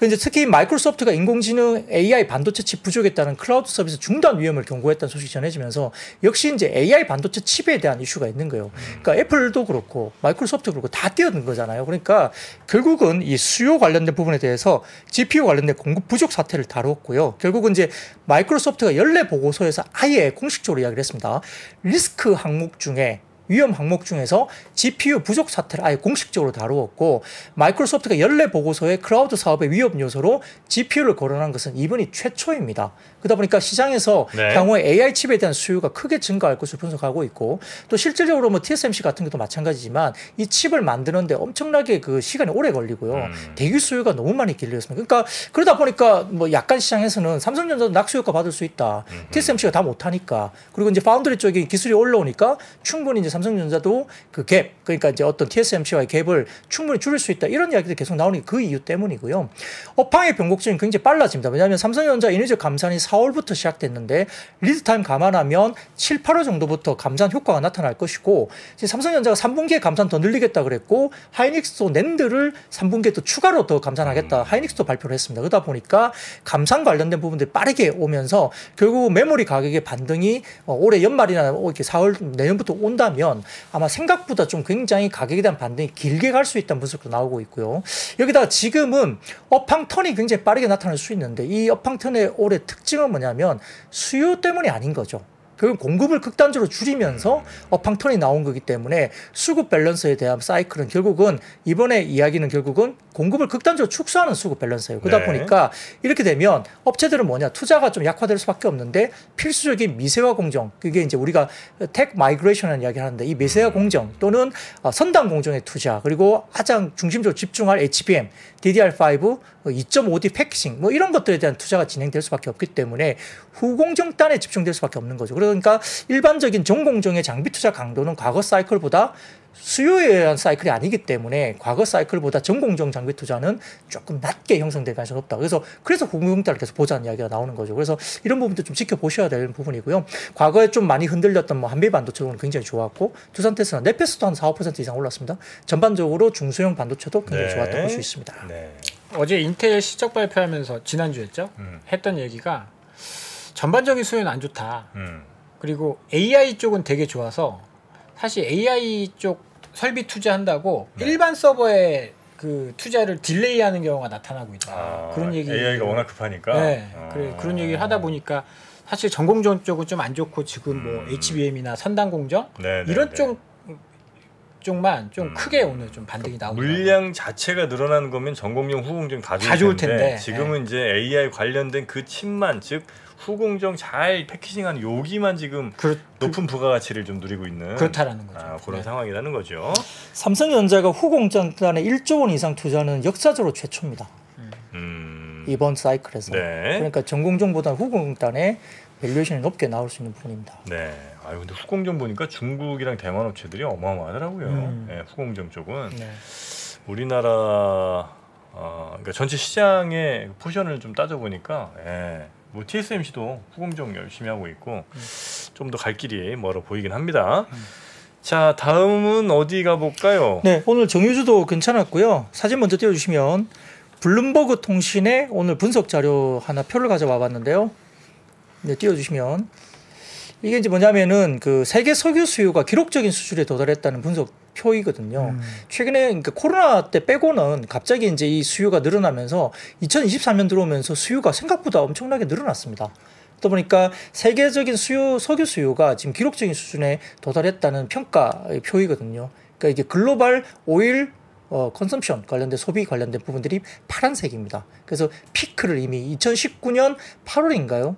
이제 특히 마이크로소프트가 인공지능 AI 반도체 칩 부족에 따른 클라우드 서비스 중단 위험을 경고했다는 소식이 전해지면서 역시 이제 AI 반도체 칩에 대한 이슈가 있는 거예요. 그러니까 애플도 그렇고 마이크로소프트도 그렇고 다 뛰어든 거잖아요. 그러니까 결국은 이 수요 관련된 부분에 대해서 GPU 관련된 공급 부족 사태를 다뤘고요. 결국은 이제 마이크로소프트가 연례 보고서에서 아예 공식적으로 이야기를 했습니다. 리스크 항목 중에 위험 항목 중에서 GPU 부족 사태를 아예 공식적으로 다루었고 마이크로소프트가 연례 보고서에 클라우드 사업의 위험 요소로 GPU를 거론한 것은 이번이 최초입니다. 그러다 보니까 시장에서 네. 향후에 AI 칩에 대한 수요가 크게 증가할 것으로 분석하고 있고 또 실질적으로 뭐 TSMC 같은 것도 마찬가지지만 이 칩을 만드는데 엄청나게 그 시간이 오래 걸리고요. 대기 수요가 너무 많이 길러졌습니다. 그러니까 그러다 보니까 뭐 약간 시장에서는 삼성전자도 낙수효과 받을 수 있다. TSMC가 다 못하니까 그리고 이제 파운드리 쪽에 기술이 올라오니까 충분히 이제 삼성전자도 그 갭 그러니까 이제 어떤 TSMC와의 갭을 충분히 줄일 수 있다. 이런 이야기들이 계속 나오는 게 그 이유 때문이고요. 업황의 변곡점이 굉장히 빨라집니다. 왜냐하면 삼성전자 인위적 감산이 4월부터 시작됐는데 리드타임 감안하면 7, 8월 정도부터 감산 효과가 나타날 것이고 삼성전자가 3분기에 감산 더 늘리겠다 그랬고 하이닉스도 낸드를 3분기에 또 추가로 더 감산하겠다. 하이닉스도 발표를 했습니다. 그러다 보니까 감산 관련된 부분들이 빠르게 오면서 결국 메모리 가격의 반등이 올해 연말이나 이렇게 4월 내년부터 온다면 아마 생각보다 좀 굉장히 가격에 대한 반등이 길게 갈 수 있다는 분석도 나오고 있고요. 여기다가 지금은 업황 턴이 굉장히 빠르게 나타날 수 있는데 이 업황 턴의 올해 특징은 뭐냐면 수요 때문이 아닌 거죠. 결국 공급을 극단적으로 줄이면서 업황 턴이 나온 거기 때문에 수급 밸런스에 대한 사이클은 결국은 이번에 이야기는 결국은 공급을 극단적으로 축소하는 수급 밸런스예요. 그러다 보니까 이렇게 되면 업체들은 뭐냐 투자가 좀 약화될 수밖에 없는데 필수적인 미세화 공정 그게 이제 우리가 텍 마이그레이션이라는 이야기를 하는데 이 미세화 공정 또는 선단 공정의 투자 그리고 가장 중심적으로 집중할 HBM, DDR5, 2.5D 패키징 뭐 이런 것들에 대한 투자가 진행될 수밖에 없기 때문에 후공정단에 집중될 수밖에 없는 거죠. 그러니까 일반적인 전공정의 장비 투자 강도는 과거 사이클보다 수요에 의한 사이클이 아니기 때문에 과거 사이클보다 전공정 장비 투자는 조금 낮게 형성될 가능성이 높다. 그래서 후공정단을 계속 보자는 이야기가 나오는 거죠. 그래서 이런 부분도 좀 지켜보셔야 되는 부분이고요. 과거에 좀 많이 흔들렸던 뭐 한미 반도체도 굉장히 좋았고 두산테스나 넷패스도 한 4~5% 이상 올랐습니다. 전반적으로 중소형 반도체도 굉장히 좋았다고 볼 수 있습니다. 네. 어제 인텔 실적 발표하면서 지난주였죠? 했던 얘기가 전반적인 수요는 안 좋다. 그리고 AI 쪽은 되게 좋아서 사실 AI 쪽 설비 투자한다고 일반 서버에 그 투자를 딜레이하는 경우가 나타나고 있다. 그런 얘기. AI가 워낙 급하니까. 네, 그래 그런 얘기를 하다 보니까 사실 전공정 쪽은 좀 안 좋고 지금 뭐 HBM이나 선단 공정 이런 쪽만 좀 크게 오늘 좀 반등이 나오고 물량 자체가 늘어나는 거면 전공정, 후공정 다 좋을 텐데 지금은 이제 AI 관련된 그 칩만 즉 후공정 잘 패키징한 여기만 지금 높은 부가가치를 좀 누리고 있는 그렇다라는 거죠. 그런 상황이라는 거죠. 삼성전자가 후공정단에 1조 원 이상 투자는 역사적으로 최초입니다. 이번 사이클에서. 그러니까 전공정보다 후공정단에 밸류에이션이 높게 나올 수 있는 부분입니다. 네. 근데 후공정 보니까 중국이랑 대만 업체들이 어마어마하더라고요. 후공정 쪽은 우리나라 그러니까 전체 시장의 포션을 좀 따져보니까 뭐 TSMC도 후공정 열심히 하고 있고 좀 더 갈 길이 멀어 보이긴 합니다. 자, 다음은 어디 가볼까요? 네, 오늘 정유주도 괜찮았고요. 사진 먼저 띄워주시면 블룸버그 통신의 오늘 분석 자료 하나 표를 가져와 봤는데요. 네, 띄워주시면 이게 이제 뭐냐면은 그 세계 석유 수요가 기록적인 수준에 도달했다는 분석 표이거든요. 최근에 그러니까 코로나 때 빼고는 갑자기 이제 이 수요가 늘어나면서 2023년 들어오면서 수요가 생각보다 엄청나게 늘어났습니다. 그러다 보니까 세계적인 석유 수요가 지금 기록적인 수준에 도달했다는 평가 표이거든요. 그러니까 이게 글로벌 오일 컨섬션 관련된 소비 관련된 부분들이 파란색입니다. 그래서 피크를 이미 2019년 8월인가요?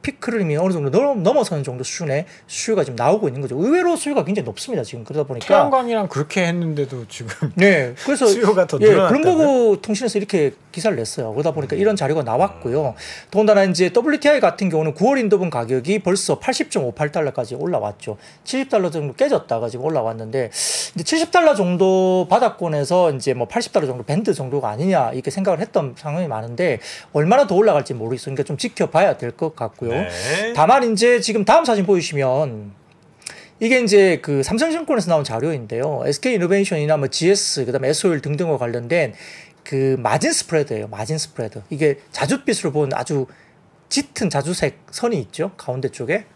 피크를 이미 어느 정도 넘어서는 정도 수준의 수요가 지금 나오고 있는 거죠. 의외로 수요가 굉장히 높습니다. 지금 그러다 보니까 태양광이랑 그렇게 했는데도 지금 그래서 수요가 더 늘어났다. 블룸버그 통신에서 이렇게 기사를 냈어요. 그러다 보니까 이런 자료가 나왔고요. 더군다나 이제 WTI 같은 경우는 9월 인도분 가격이 벌써 80.58달러까지 올라왔죠. 70달러 정도 깨졌다가 지금 올라왔는데 이제 70달러 정도 바닥권에서 이제 뭐 80달러 정도 밴드 정도가 아니냐 이렇게 생각을 했던 상황이 많은데 얼마나 더 올라갈지 모르겠어요. 그러니까 좀 지켜봐야 될 것 같아요. 같고요. 네. 다만 이제 지금 다음 사진 보여주시면 이게 이제 그 삼성증권에서 나온 자료인데요. SK이노베이션이나 뭐 GS 그다음에 SOL 등등과 관련된 그 마진 스프레드예요. 마진 스프레드. 이게 자줏빛으로 본 아주 짙은 자주색 선이 있죠. 가운데 쪽에.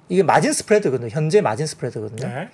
이게 마진 스프레드거든요. 현재 마진 스프레드거든요. 네.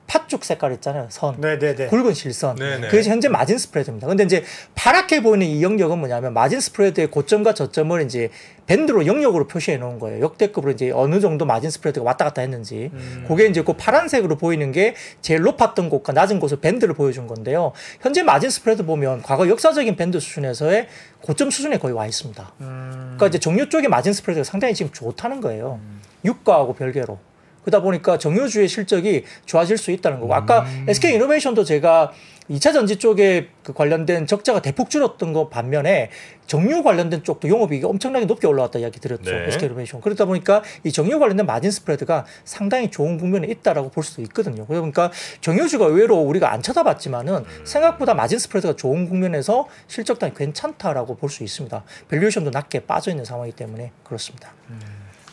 팥죽 색깔 있잖아요. 선. 네네네. 굵은 실선. 네네. 그게 현재 마진 스프레드입니다. 근데 이제 파랗게 보이는 이 영역은 뭐냐면 마진 스프레드의 고점과 저점을 이제 밴드로 영역으로 표시해 놓은 거예요. 역대급으로 이제 어느 정도 마진 스프레드가 왔다 갔다 했는지. 그게 이제 그 파란색으로 보이는 게 제일 높았던 곳과 낮은 곳을 밴드를 보여준 건데요. 현재 마진 스프레드 보면 과거 역사적인 밴드 수준에서의 고점 수준에 거의 와 있습니다. 그러니까 이제 정유 쪽의 마진 스프레드가 상당히 지금 좋다는 거예요. 유가하고 별개로. 그러다 보니까 정유주의 실적이 좋아질 수 있다는 거고 아까 SK이노베이션도 제가 2차 전지 쪽에 그 관련된 적자가 대폭 줄었던 거 반면에 정유 관련된 쪽도 영업이익이 엄청나게 높게 올라왔다 이야기 드렸죠. 네. SK이노베이션. 그러다 보니까 이 정유 관련된 마진 스프레드가 상당히 좋은 국면에 있다라고 볼 수도 있거든요. 그러니까 정유주가 의외로 우리가 안 쳐다봤지만은 생각보다 마진 스프레드가 좋은 국면에서 실적단이 괜찮다라고 볼 수 있습니다. 밸류에이션도 낮게 빠져 있는 상황이기 때문에 그렇습니다.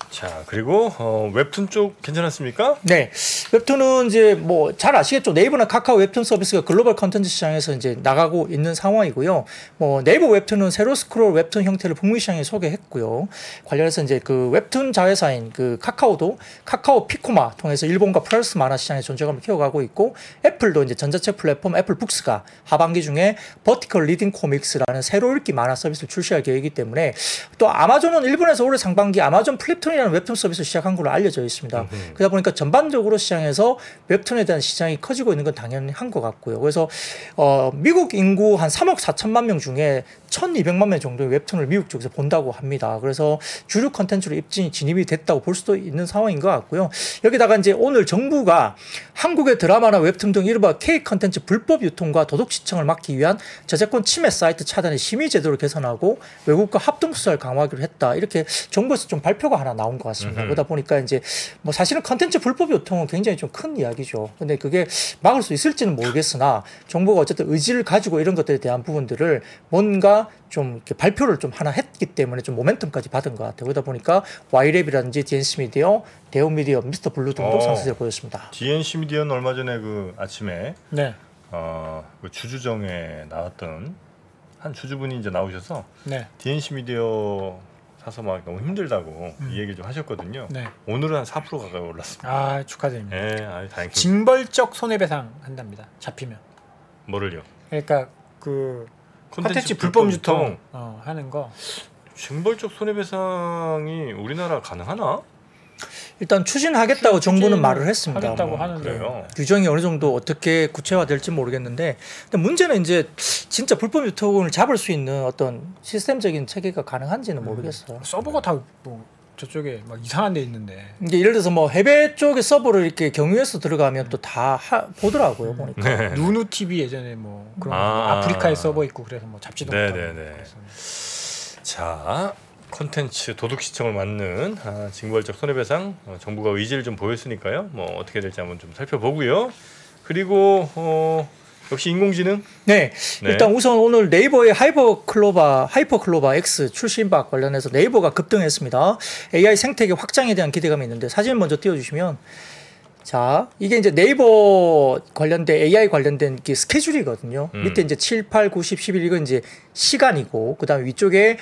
자, 그리고 웹툰 쪽 괜찮았습니까? 네, 웹툰은 이제 뭐 잘 아시겠죠. 네이버나 카카오 웹툰 서비스가 글로벌 컨텐츠 시장에서 이제 나가고 있는 상황이고요. 뭐 네이버 웹툰은 세로 스크롤 웹툰 형태를 북미 시장에 소개했고요. 관련해서 이제 그 웹툰 자회사인 그 카카오도 카카오 피코마 통해서 일본과 프랑스 만화 시장의 존재감을 키워가고 있고, 애플도 이제 전자책 플랫폼 애플 북스가 하반기 중에 버티컬 리딩 코믹스라는 새로 읽기 만화 서비스를 출시할 계획이기 때문에, 또 아마존은 일본에서 올해 상반기 아마존 플립툰이라는 웹툰 서비스 시작한 걸로 알려져 있습니다. 그러다 보니까 전반적으로 시장에서 웹툰에 대한 시장이 커지고 있는 건 당연한 것 같고요. 그래서 미국 인구 한 3억 4천만 명 중에 1,200만 명 정도의 웹툰을 미국 쪽에서 본다고 합니다. 그래서 주류 컨텐츠로 진입이 됐다고 볼 수도 있는 상황인 것 같고요. 여기다가 이제 오늘 정부가 한국의 드라마나 웹툰 등 이른바 K 컨텐츠 불법 유통과 도덕 시청을 막기 위한 저작권 침해 사이트 차단의 심의 제도를 개선하고 외국과 합동 수사를 강화하기로 했다. 이렇게 정부에서 좀 발표가 하나 나온 것 같습니다. 그러다 보니까 이제 뭐 사실은 컨텐츠 불법 유통은 굉장히 좀 큰 이야기죠. 근데 그게 막을 수 있을지는 모르겠으나 정부가 어쨌든 의지를 가지고 이런 것들에 대한 부분들을 뭔가 좀 이렇게 발표를 좀 하나 했기 때문에 좀 모멘텀까지 받은 것 같아요. 그러다 보니까 와이랩이라든지 DNC 미디어, 대우미디어, 미스터 블루 등도 상승세를 보였습니다. DNC 미디어는 얼마 전에 그 아침에 네. 그 주주정에 나왔던 한 주주분이 이제 나오셔서 네. DNC 미디어 사서 막 너무 힘들다고 이 얘기를 좀 하셨거든요. 네. 오늘은 한 4% 가까이 올랐습니다. 아, 축하드립니다. 네, 다행입니다. 징벌적 손해배상 한답니다. 잡히면. 뭐를요? 그러니까 그 컨텐츠 불법 유통 하는 거. 징벌적 손해배상이 우리나라 가능하나? 일단 추진하겠다고 정부는 말을 했습니다. 하겠다고 뭐. 하는데. 그래요. 규정이 어느 정도 어떻게 구체화될지 모르겠는데, 근데 문제는 이제 진짜 불법 유통을 잡을 수 있는 어떤 시스템적인 체계가 가능한지는 모르겠어요. 서버가 다 뭐 저쪽에 막 이상한 데 있는데. 이게 예를 들어서 뭐 해외 쪽에 서버를 이렇게 경유해서 들어가면 또 다 보더라고요 보니까. 네. 누누 TV 예전에 뭐 그런 아. 아프리카에 서버 있고 그래서 뭐 잡지도 못하고. 네네네. 그래서. 자, 콘텐츠 도둑 시청을 막는 징벌적 손해배상 정부가 의지를 좀 보였으니까요. 뭐 어떻게 될지 한번 좀 살펴보고요. 그리고 역시 인공지능. 네. 네. 일단 우선 오늘 네이버의 하이퍼클로바 X 출시박 관련해서 네이버가 급등했습니다. AI 생태계 확장에 대한 기대감이 있는데 사진 먼저 띄워주시면, 자, 이게 이제 네이버 관련된 AI 관련된 게 스케줄이거든요. 밑에 이제 7, 8, 9, 10, 11 이건 이제 시간이고, 그다음에 위쪽에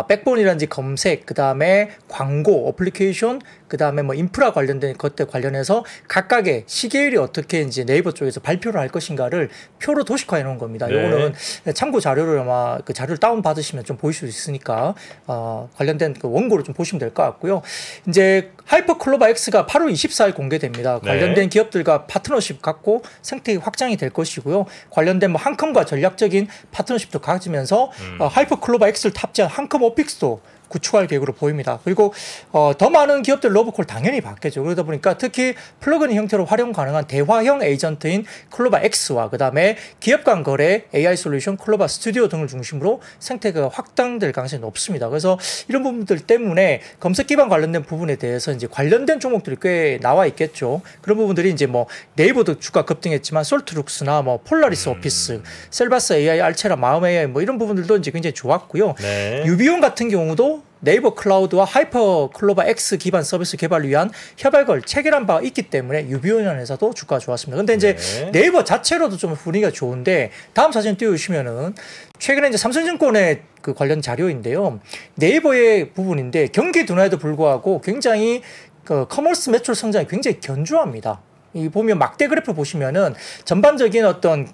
백본이라든지 검색, 그다음에 광고, 어플리케이션, 그다음에 뭐 인프라 관련된 것들 관련해서 각각의 시계율이 어떻게 이제 네이버 쪽에서 발표를 할 것인가를 표로 도식화해 놓은 겁니다. 네. 이거는 참고 자료를 아마 그 자료를 다운 받으시면 좀 보실 수 있으니까 관련된 그 원고를 좀 보시면 될 것 같고요. 이제 하이퍼클로바 X가 8월 24일 공개됩니다. 네. 관련된 기업들과 파트너십 갖고 생태계 확장이 될 것이고요. 관련된 뭐 한컴과 전략적인 파트너십도 가지면서 하이퍼클로바 X를 탑재한 한컴 오픽스도 구축할 계획으로 보입니다. 그리고 더 많은 기업들 러브콜 당연히 받겠죠. 그러다 보니까 특히 플러그인 형태로 활용 가능한 대화형 에이전트인 클로바 X와 그다음에 기업 간 거래 AI 솔루션 클로바 스튜디오 등을 중심으로 생태계가 확장될 가능성이 높습니다. 그래서 이런 부분들 때문에 검색 기반 관련된 부분에 대해서 이제 관련된 종목들이 꽤 나와 있겠죠. 그런 부분들이 이제 뭐 네이버도 주가 급등했지만 솔트룩스나 뭐 폴라리스 오피스, 셀바스 AI, 알체라, 마음 AI 뭐 이런 부분들도 이제 굉장히 좋았고요. 네. 유비온 같은 경우도 네이버 클라우드와 하이퍼 클로바 X 기반 서비스 개발을 위한 협약을 체결한 바가 있기 때문에 유비온이라는 회사도 주가가 좋았습니다. 근데 이제 네이버 자체로도 좀 분위기가 좋은데 다음 사진 띄워주시면은 최근에 이제 삼성증권의 그 관련 자료인데요. 네이버의 부분인데 경기 둔화에도 불구하고 굉장히 그 커머스 매출 성장이 굉장히 견조합니다. 이 보면 막대 그래프 보시면은 전반적인 어떤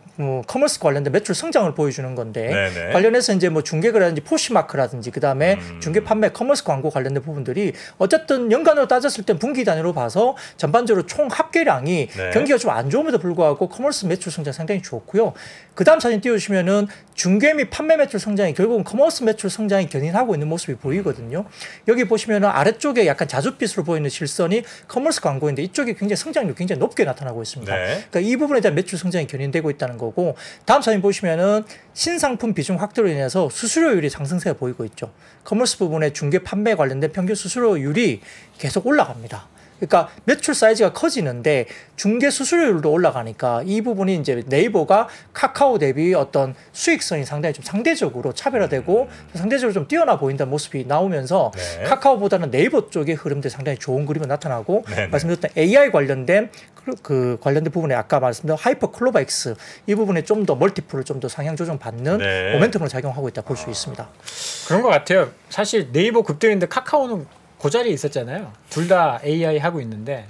커머스 관련된 매출 성장을 보여주는 건데 네네. 관련해서 이제 뭐 중개거래라든지 포시마크라든지 그 다음에 중개 판매 커머스 광고 관련된 부분들이 어쨌든 연간으로 따졌을 때 분기 단위로 봐서 전반적으로 총 합계량이 네. 경기가 좀 안 좋음에도 불구하고 커머스 매출 성장 상당히 좋고요. 그 다음 사진 띄워주시면은 중개 및 판매 매출 성장이 결국은 커머스 매출 성장이 견인하고 있는 모습이 보이거든요. 여기 보시면은 아래쪽에 약간 자줏빛으로 보이는 실선이 커머스 광고인데 이쪽이 굉장히 성장률이 굉장히 높게 나타나고 있습니다. 네. 그러니까 이 부분에 대한 매출 성장이 견인되고 있다는 거고 다음 사진 보시면은 신상품 비중 확대로 인해서 수수료율이 상승세가 보이고 있죠. 커머스 부분의 중개 판매 관련된 평균 수수료율이 계속 올라갑니다. 그러니까 매출 사이즈가 커지는데 중개 수수료율도 올라가니까 이 부분이 이제 네이버가 카카오 대비 어떤 수익성이 상당히 좀 상대적으로 차별화되고 상대적으로 좀 뛰어나 보인다는 모습이 나오면서 네. 카카오보다는 네이버 쪽의 흐름들이 상당히 좋은 그림이 나타나고 네네. 말씀드렸던 AI 관련된 그 관련된 부분에 아까 말씀드린 하이퍼 클로바 X 이 부분에 좀 더 멀티플을 좀 더 상향 조정 받는 네. 모멘텀으로 작용하고 있다 볼 수 있습니다. 그런 것 같아요. 사실 네이버 급등인데 카카오는 그 자리에 있었잖아요. 둘 다 AI 하고 있는데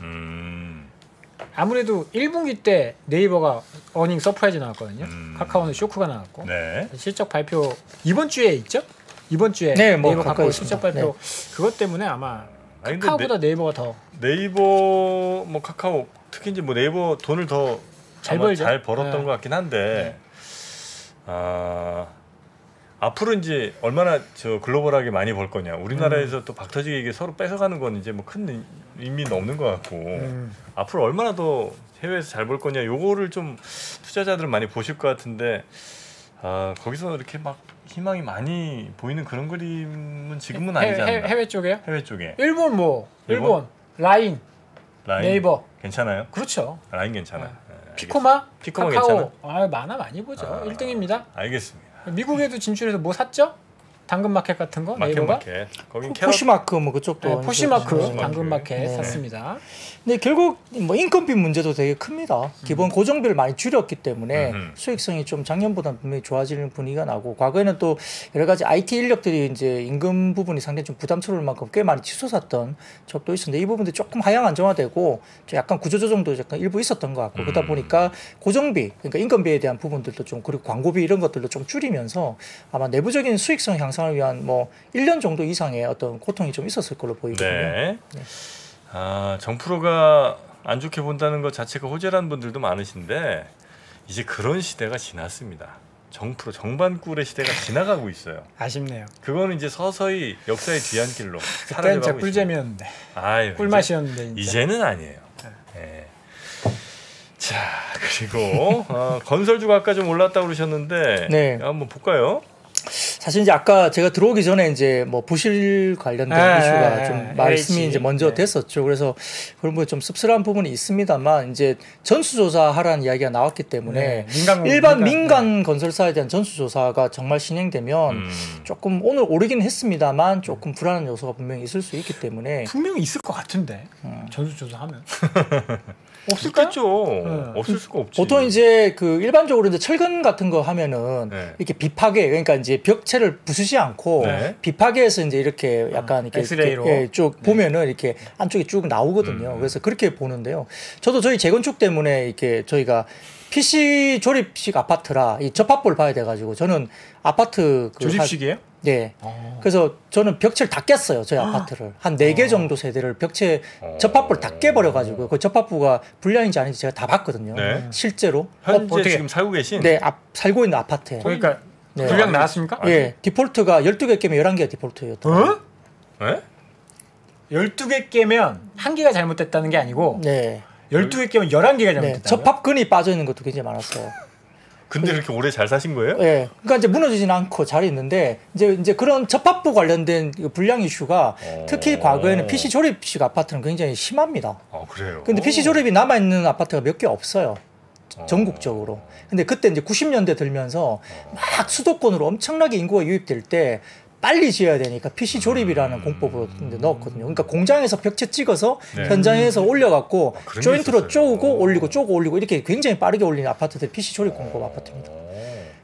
아무래도 1분기 때 네이버가 어닝 서프라이즈 나왔거든요. 카카오는 쇼크가 나왔고 네. 실적 발표 이번 주에 있죠? 이번 주에 네, 뭐 네이버 가까이 카카오 있습니다. 실적 발표 그것 때문에 아마 아니, 근데 카카오보다 네이버가 더 네이버 뭐 카카오 특히 이제 뭐 네이버 돈을 더 잘 아마 벌죠. 잘 벌었던 네. 것 같긴 한데 앞으로 이제 얼마나 저 글로벌하게 많이 벌 거냐. 우리나라에서 또 박터지게 이게 서로 뺏어가는 건 이제 뭐 큰 의미는 없는 것 같고 앞으로 얼마나 더 해외에서 잘 벌 거냐. 요거를 좀 투자자들은 많이 보실 것 같은데 거기서 이렇게 막 희망이 많이 보이는 그런 그림은 지금은 아니지 않나. 해외 쪽에요? 해외 쪽에 일본 뭐 일본? 일본 라인 네이버 괜찮아요? 그렇죠. 라인 괜찮아요. 네, 피코마 피코마 카카오 괜찮아? 만화 많이 보죠. 1등입니다. 알겠습니다. 미국에도 진출해서 뭐 샀죠? 당근마켓 같은 거 네이버가 마켓. 거긴 캐럿 포시마크 뭐 그쪽도 네, 포시마크 포시마크. 당근마켓 네. 샀습니다. 근데 결국 뭐 인건비 문제도 되게 큽니다. 기본 고정비를 많이 줄였기 때문에 수익성이 좀 작년보다는 분명히 좋아지는 분위기가 나고 과거에는 또 여러 가지 IT 인력들이 이제 임금 부분이 상당히 좀 부담스러울 만큼 꽤 많이 치솟았던 적도 있었는데 이 부분도 조금 하향 안정화되고 좀 약간 구조조정도 약간 일부 있었던 것 같고 그러다 보니까 고정비 그러니까 인건비에 대한 부분들도 좀 그리고 광고비 이런 것들도 좀 줄이면서 아마 내부적인 수익성 향상을 위한 뭐 1년 정도 이상의 어떤 고통이 좀 있었을 걸로 보이거든요. 네. 정프로가 안 좋게 본다는 것 자체가 호재라는 분들도 많으신데 이제 그런 시대가 지났습니다. 정프로 정반꿀의 시대가 지나가고 있어요. 아쉽네요. 그거는 이제 서서히 역사의 뒤안길로 그때는 진짜 사라져가고 있습니다. 꿀잼이었는데 아유, 꿀맛이었는데 진짜. 이제는 아니에요. 네. 자 그리고 건설주가 아까 좀 올랐다고 그러셨는데 네. 한번 볼까요? 사실 이제 아까 제가 들어오기 전에 이제 뭐 부실 관련된 이슈가 좀 말씀이 LH. 이제 먼저 됐었죠. 그래서 그런 거 좀 씁쓸한 부분이 있습니다만 이제 전수조사 하라는 이야기가 나왔기 때문에 일반 민간 건설사에 대한 전수조사가 정말 진행되면 조금 오늘 오르긴 했습니다만 조금 불안한 요소가 분명히 있을 수 있기 때문에 분명히 있을 것 같은데 전수조사하면 없을까요? 없겠죠. 없을 수가 없지. 보통 이제 그 일반적으로 이제 철근 같은 거 하면은 네. 이렇게 비파괴 그러니까 이제 벽체를 부수지 않고 네. 비파괴해서 이제 이렇게 약간 이렇게 엑스레이로. 예, 쭉 보면은 이렇게 안쪽에 쭉 나오거든요. 그래서 그렇게 보는데요. 저도 저희 재건축 때문에 이렇게 저희가 PC 조립식 아파트라 이 접합부를 봐야 돼가지고 저는 아파트 그 조립식이에요? 네. 그래서 저는 벽체를 다 깼어요. 저희 아파트를. 한 4개 정도 세대를 벽체 접합부를 다 깨버려가지고 그 접합부가 불량인지 아닌지 제가 다 봤거든요. 네. 실제로. 현재 어떻게- 지금 살고 계신 네. 살고 있는 아파트에. 그러니까 네. 불량 나왔습니까? 예. 디폴트가 12개 깨면 11개가 디폴트였더라고요. 어? 네? 12개 깨면 한 개가 잘못됐다는 게 아니고 네. 12개 깨면 11개가 네. 잘못됐다. 접합근이 빠져 있는 것도 굉장히 많았어요. 근데 그렇게 오래 잘 사신 거예요? 예. 그러니까 이제 무너지진 않고 잘 있는데 이제 그런 접합부 관련된 그 불량 이슈가 특히 과거에는 PC 조립식 아파트는 굉장히 심합니다. 그래요. 근데 PC 조립이 남아 있는 아파트가 몇 개 없어요. 전국적으로. 근데 그때 이제 90년대 들면서 막 수도권으로 엄청나게 인구가 유입될 때 빨리 지어야 되니까 PC 조립이라는 공법으로 넣었거든요. 그러니까 공장에서 벽체 찍어서 현장에서 올려갖고 조인트로 쪼고 올리고 쪼고 올리고 이렇게 굉장히 빠르게 올리는 아파트들이 PC 조립 공법 아파트입니다.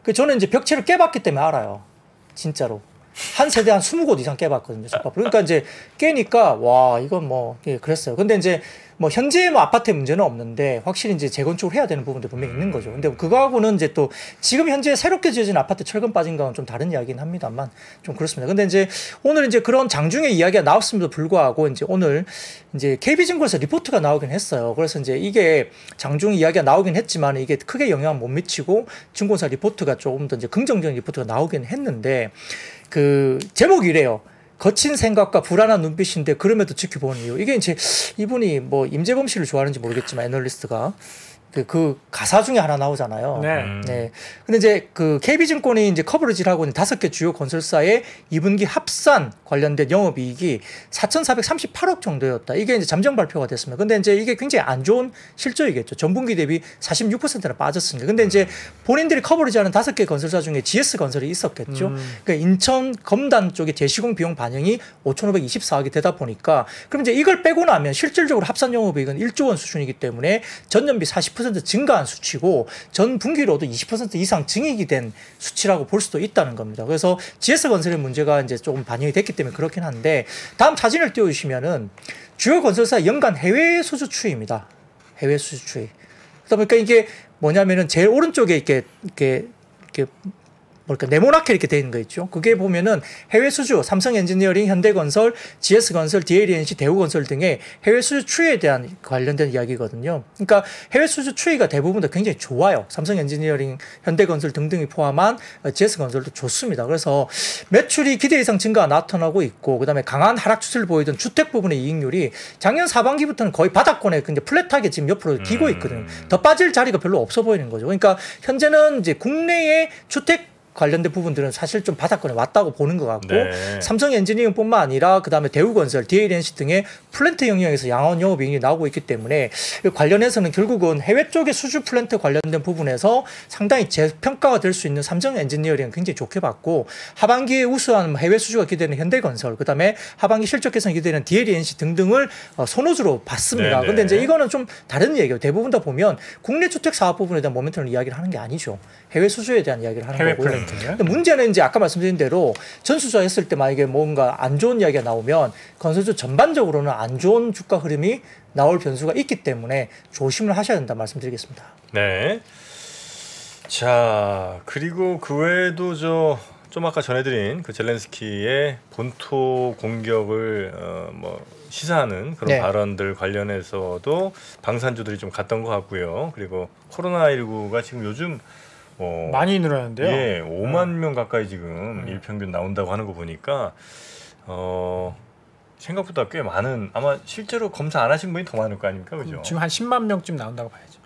그 저는 이제 벽체를 깨봤기 때문에 알아요. 진짜로. 한 세대 한 20곳 이상 깨봤거든요. 그러니까 이제 깨니까 와 이건 뭐 그랬어요. 근데 이제 뭐 현재 뭐 아파트의 문제는 없는데 확실히 이제 재건축을 해야 되는 부분도 분명히 있는 거죠. 근데 그거하고는 이제 또 지금 현재 새롭게 지어진 아파트 철근 빠진 거는 좀 다른 이야기긴 합니다만 좀 그렇습니다. 근데 이제 오늘 이제 그런 장중의 이야기가 나왔음에도 불구하고 이제 오늘 이제 KB증권에서 리포트가 나오긴 했어요. 그래서 이제 이게 장중 이야기가 나오긴 했지만 이게 크게 영향 못 미치고 증권사 리포트가 조금 더 이제 긍정적인 리포트가 나오긴 했는데 그 제목이 이래요. 거친 생각과 불안한 눈빛인데 그럼에도 지켜보는 이유. 이게 이제 이분이 뭐 임재범 씨를 좋아하는지 모르겠지만 애널리스트가 그 가사 중에 하나 나오잖아요. 네. 네. 근데 이제 그 KB증권이 이제 커버리지를 하고 있는 5개 주요 건설사의 2분기 합산 관련된 영업이익이 4,438억 정도였다. 이게 이제 잠정 발표가 됐습니다. 근데 이제 이게 굉장히 안 좋은 실적이겠죠. 전분기 대비 46%나 빠졌으니까. 근데 이제 본인들이 커버리지하는 5개 건설사 중에 GS건설이 있었겠죠. 그러니까 인천 검단 쪽의 재시공 비용 반영이 5,524억이 되다 보니까 그럼 이제 이걸 빼고 나면 실질적으로 합산 영업이익은 1조 원 수준이기 때문에 전년비 40% 증가한 수치고 전 분기로도 20% 이상 증액이 된 수치라고 볼 수도 있다는 겁니다. 그래서 GS건설의 문제가 이제 조금 반영이 됐기 때문에 그렇긴 한데 다음 사진을 띄워주시면은 주요 건설사 연간 해외 수주 추이입니다. 해외 수주 추이. 그러다 보니까 이게 뭐냐면은 제일 오른쪽에 이렇게 뭐랄까 네모나게 이렇게 돼 있는 거 있죠. 그게 보면은 해외 수주, 삼성엔지니어링, 현대건설, GS건설, DLNC, 대우건설 등의 해외 수주 추이에 대한 관련된 이야기거든요. 그러니까 해외 수주 추이가 대부분 다 굉장히 좋아요. 삼성엔지니어링, 현대건설 등등이 포함한 GS건설도 좋습니다. 그래서 매출이 기대 이상 증가가 나타나고 있고, 그다음에 강한 하락 추세를 보이던 주택 부분의 이익률이 작년 하반기부터는 거의 바닥권에 근데 플랫하게 지금 옆으로 기고 있거든요. 더 빠질 자리가 별로 없어 보이는 거죠. 그러니까 현재는 이제 국내의 주택 관련된 부분들은 사실 좀 바닥권에 왔다고 보는 것 같고 네. 삼성 엔지니어링뿐만 아니라 그다음에 대우건설, DLNC 등의 플랜트 영역에서 양호한 영업이익이 나오고 있기 때문에 관련해서는 결국은 해외 쪽의 수주 플랜트 관련된 부분에서 상당히 재평가가 될 수 있는 삼성 엔지니어링은 굉장히 좋게 봤고 하반기에 우수한 해외 수주가 기대되는 현대건설 그다음에 하반기 실적 개선이 기대되는 DLNC 등등을 선호주로 봤습니다. 그런데 이제 이거는 좀 다른 얘기예요. 대부분 다 보면 국내 주택 사업 부분에 대한 모멘텀을 이야기를 하는 게 아니죠. 해외 수주에 대한 이야기를 하는 해외 거고. 플랜트. 근데 문제는 이제 아까 말씀드린 대로 전수조 했을 때 만약에 뭔가 안 좋은 이야기가 나오면 건설주 전반적으로는 안 좋은 주가 흐름이 나올 변수가 있기 때문에 조심을 하셔야 된다 말씀드리겠습니다. 네. 자 그리고 그 외에도 좀 아까 전해드린 그 젤렌스키의 본토 공격을 뭐 시사하는 그런 네. 발언들 관련해서도 방산주들이 좀 갔던 것 같고요. 그리고 코로나19가 지금 요즘 많이 늘어났는데요. 예, 5만 명 가까이 지금 일평균 나온다고 하는 거 보니까 생각보다 꽤 많은 아마 실제로 검사 안 하신 분이 더 많을 거 아닙니까, 그죠? 지금 한 10만 명쯤 나온다고 봐야죠.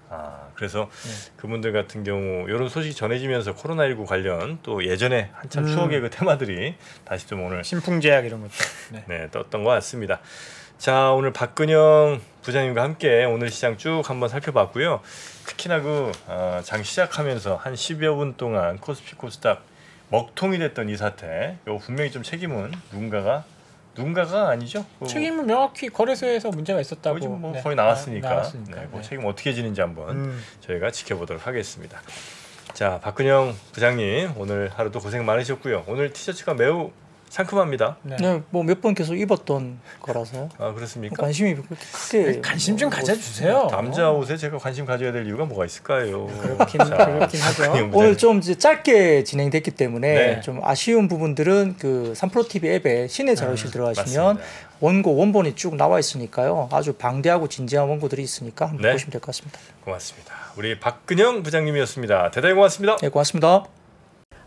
그래서 그분들 같은 경우 이런 소식이 전해지면서 코로나19 관련 또 예전에 한참 추억의 그 테마들이 다시 좀 오늘 신풍제약 이런 것도 네, 떴던 것 같습니다. 자 오늘 박근영 부장님과 함께 오늘 시장 쭉 한번 살펴봤고요. 특히나 그 장 시작하면서 한 10여 분 동안 코스피 코스닥 먹통이 됐던 이 사태, 요 분명히 좀 책임은 누군가가 아니죠? 책임은 명확히 거래소에서 문제가 있었다고 뭐 거의 나왔으니까 네, 그 책임 어떻게 지는지 한번 저희가 지켜보도록 하겠습니다. 자 박근영 부장님 오늘 하루도 고생 많으셨고요. 오늘 티셔츠가 매우 상큼합니다. 네, 뭐 몇 번 계속 입었던 거라서요. 그렇습니까? 관심이 그렇게 크게 관심 좀 가져주세요. 남자 옷에 제가 관심 가져야 될 이유가 뭐가 있을까요? 그렇긴 하죠. 오늘 좀 이제 짧게 진행됐기 때문에 좀 아쉬운 부분들은 그 3프로TV 앱에 신의 자료실 들어가시면 맞습니다. 원본이 쭉 나와 있으니까요. 아주 방대하고 진지한 원고들이 있으니까 한번 보시면 될 것 같습니다. 고맙습니다. 우리 박근영 부장님이었습니다. 대단히 고맙습니다. 네, 고맙습니다.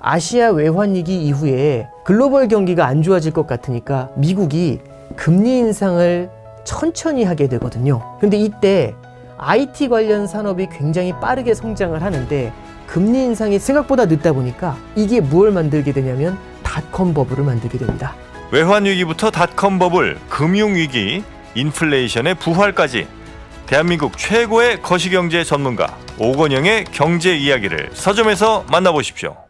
아시아 외환위기 이후에 글로벌 경기가 안 좋아질 것 같으니까 미국이 금리 인상을 천천히 하게 되거든요. 근데 이때 IT 관련 산업이 굉장히 빠르게 성장을 하는데 금리 인상이 생각보다 늦다 보니까 이게 뭘 만들게 되냐면 닷컴 버블을 만들게 됩니다. 외환위기부터 닷컴 버블, 금융위기, 인플레이션의 부활까지 대한민국 최고의 거시경제 전문가 오건영의 경제 이야기를 서점에서 만나보십시오.